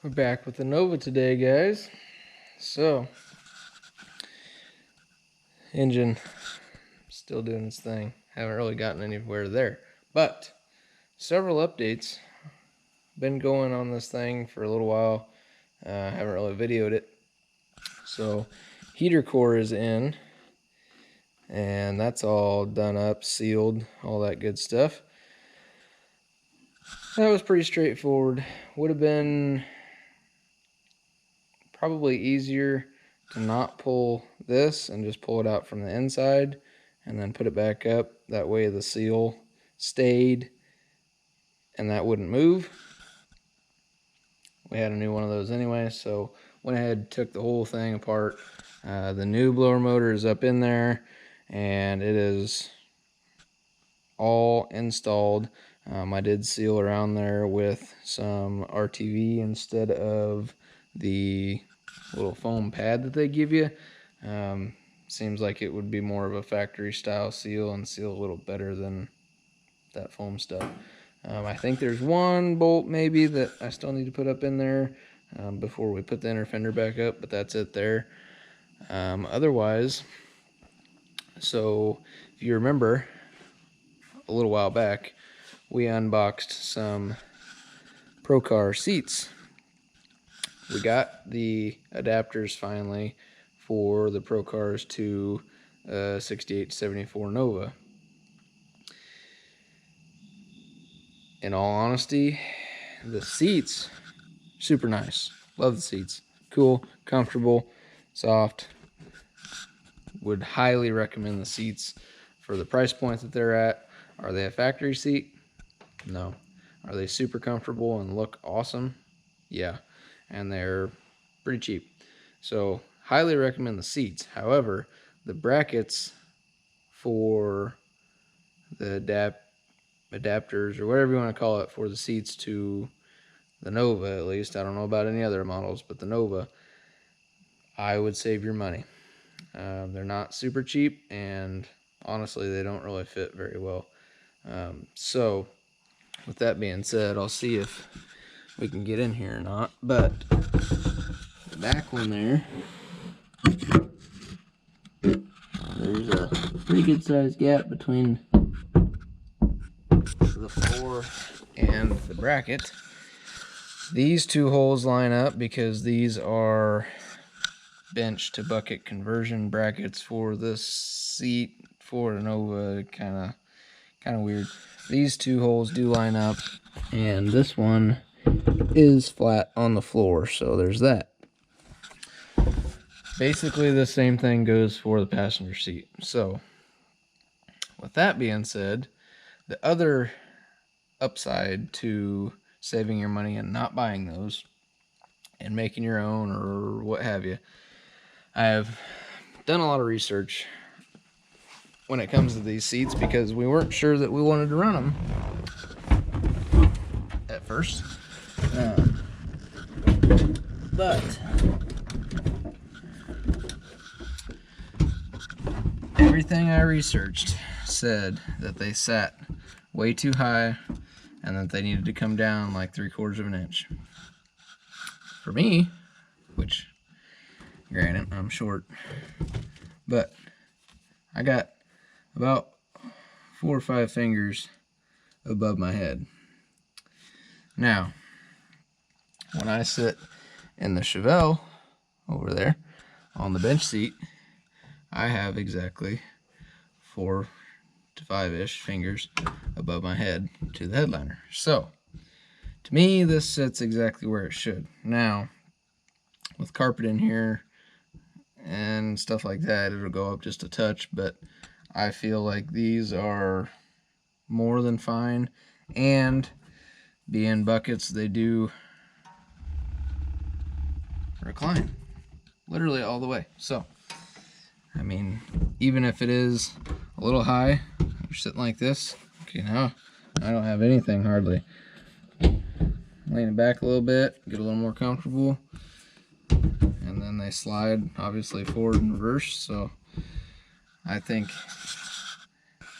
We're back with the Nova today, guys. So, engine still doing its thing. Haven't really gotten anywhere there. But, several updates. Been going on this thing for a little while. Haven't really videoed it. So, heater core is in. And that's all done up, sealed, all that good stuff. That was pretty straightforward. Would have been probably easier to not pull this and just pull it out from the inside and then put it back up. That way the seal stayed and that wouldn't move. We had a new one of those anyway, so went ahead, took the whole thing apart. The new blower motor is up in there and it is all installed. I did seal around there with some RTV instead of the little foam pad that they give you. Seems like it would be more of a factory style seal and seal a little better than that foam stuff. I think there's one bolt maybe that I still need to put up in there before we put the inner fender back up, but that's it there. Otherwise, so if you remember a little while back, we unboxed some PROCAR seats. We got the adapters finally for the PROCARs to 6874 Nova. In all honesty, the seats, super nice. Love the seats. Cool, comfortable, soft. Would highly recommend the seats for the price point that they're at. Are they a factory seat? No. Are they super comfortable and look awesome? Yeah. And they're pretty cheap. So highly recommend the seats. However, the brackets for the adapters or whatever you want to call it for the seats to the Nova, at least, I don't know about any other models, but the Nova, I would save your money. They're not super cheap, and honestly they don't really fit very well. So with that being said, I'll see if we can get in here or not, but the back one there's a pretty good sized gap between the floor and the bracket. These two holes line up because these are bench to bucket conversion brackets for this seat for the Nova. Kind of weird. These two holes do line up, and this one is flat on the floor, so there's that. Basically the same thing goes for the passenger seat. So with that being said, the other upside to saving your money and not buying those and making your own or what have you, I have done a lot of research when it comes to these seats because we weren't sure that we wanted to run them at first. But everything I researched said that they sat way too high and that they needed to come down like 3/4 of an inch. For me, which granted I'm short, but I got about 4 or 5 fingers above my head. Now, when I sit in the Chevelle over there on the bench seat, I have exactly 4 to 5-ish fingers above my head to the headliner. So, to me, this sits exactly where it should. Now, with carpet in here and stuff like that, it'll go up just a touch, but I feel like these are more than fine, and being buckets, they do recline literally all the way. So I mean, even if it is a little high, you're sitting like this. Okay, now I don't have anything hardly. Lean it back a little bit, get a little more comfortable, and then they slide obviously forward and reverse. So I think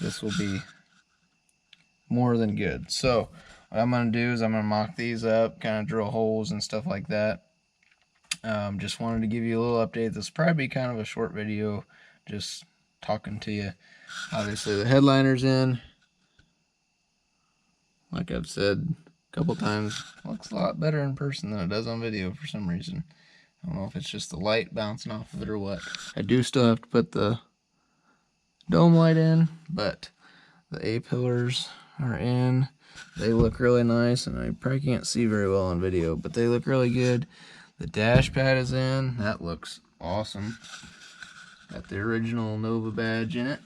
this will be more than good. So what I'm going to do is I'm going to mock these up, kind of drill holes and stuff like that. Just wanted to give you a little update. This will probably be kind of a short video, just talking to you. Obviously the headliner's in. Like I've said a couple times, looks a lot better in person than it does on video for some reason. I don't know if it's just the light bouncing off of it or what. I do still have to put the dome light in, but the A-pillars are in. They look really nice, and I probably can't see very well on video, but they look really good. The dash pad is in. That looks awesome. Got the original Nova badge in it.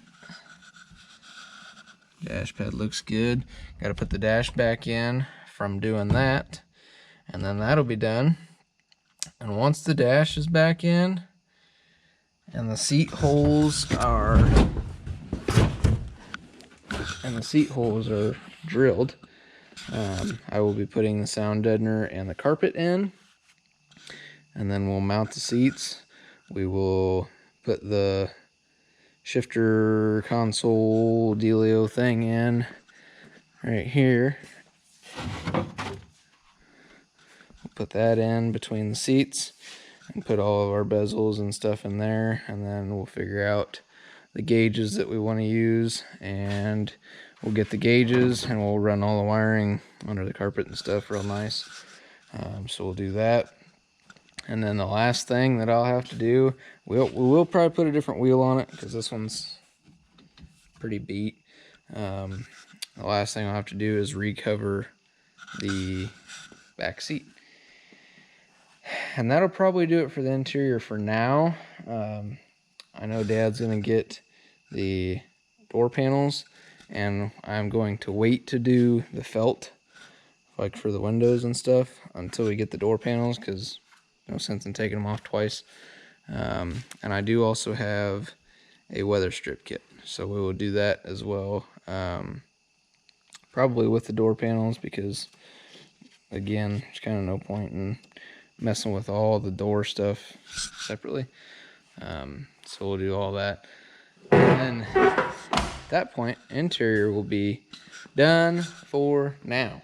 Dash pad looks good. Got to put the dash back in from doing that, and then that'll be done. And once the dash is back in and the seat holes are drilled, I will be putting the sound deadener and the carpet in, and then we'll mount the seats. We will put the shifter console dealio thing in right here. We'll put that in between the seats and put all of our bezels and stuff in there, and then we'll figure out the gauges that we want to use, and we'll get the gauges and we'll run all the wiring under the carpet and stuff real nice. So we'll do that. And then the last thing that I'll have to do, we will probably put a different wheel on it because this one's pretty beat. The last thing I'll have to do is recover the back seat. And that'll probably do it for the interior for now. I know Dad's going to get the door panels, and I'm going to wait to do the felt, like for the windows and stuff, until we get the door panels, because no sense in taking them off twice. And I do also have a weather strip kit, so we will do that as well. Probably with the door panels, because again, there's kind of no point in messing with all the door stuff separately. So we'll do all that, and then at that point, interior will be done for now.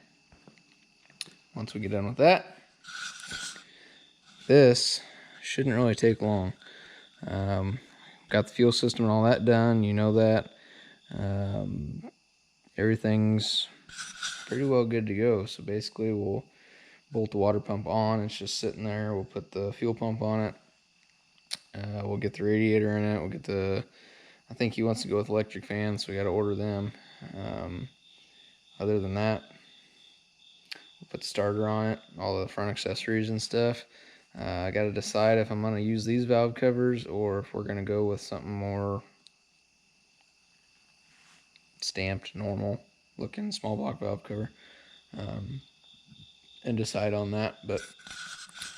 Once we get done with that, this shouldn't really take long. Got the fuel system and all that done, you know that. Everything's pretty well good to go. So basically we'll bolt the water pump on. It's just sitting there. We'll put the fuel pump on it. We'll get the radiator in it. We'll get the, I think he wants to go with electric fans, so we got to order them. Other than that, we'll put the starter on it, all the front accessories and stuff. I got to decide if I'm going to use these valve covers or if we're going to go with something more stamped, normal looking small block valve cover, and decide on that. But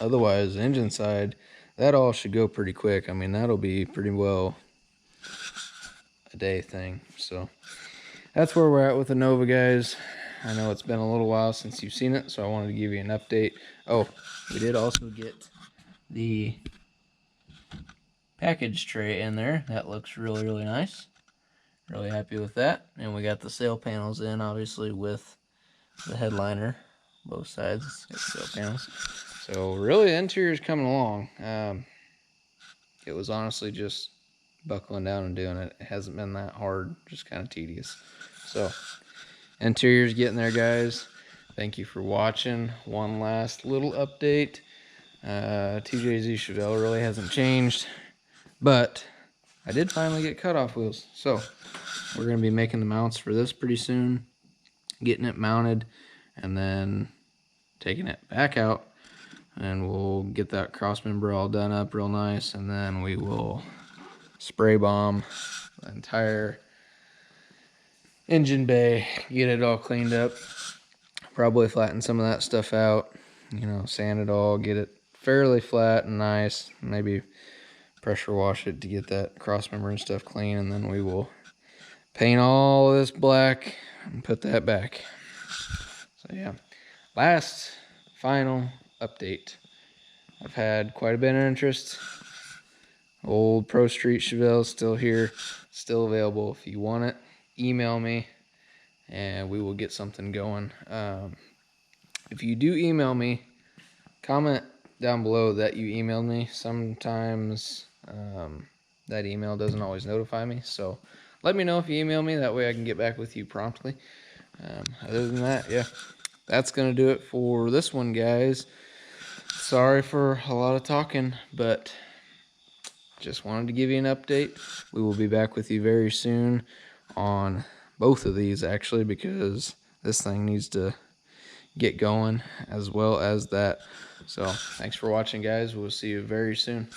otherwise, the engine side, that all should go pretty quick. I mean, that'll be pretty well a day thing. So that's where we're at with the Nova, guys. I know it's been a little while since you've seen it, so I wanted to give you an update. Oh, we did also get the package tray in there. That looks really, really nice. Really happy with that. And we got the sail panels in, obviously, with the headliner. Both sides got sail panels. So really, the interior is coming along. It was honestly just buckling down and doing it. It hasn't been that hard, just kind of tedious. So interior's getting there, guys. Thank you for watching. One last little update. TJZ Chevelle really hasn't changed, but I did finally get cutoff wheels. So we're going to be making the mounts for this pretty soon, getting it mounted, and then taking it back out, and we'll get that cross member all done up real nice, and then we will spray bomb the entire engine bay, get it all cleaned up, probably flatten some of that stuff out, you know, sand it all, get it fairly flat and nice, maybe pressure wash it to get that cross member and stuff clean, and then we will paint all this black and put that back. So yeah, last final update. I've had quite a bit of interest. Old Pro Street Chevelle still here, still available. If you want it, email me and we will get something going. If you do email me, comment down below that you emailed me. Sometimes that email doesn't always notify me, so let me know if you email me. That way I can get back with you promptly. Other than that, yeah, that's gonna do it for this one, guys. Sorry for a lot of talking, but just wanted to give you an update. We will be back with you very soon on both of these, actually, because this thing needs to get going as well as that. So thanks for watching, guys. We'll see you very soon.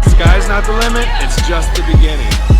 Sky's not the limit, it's just the beginning.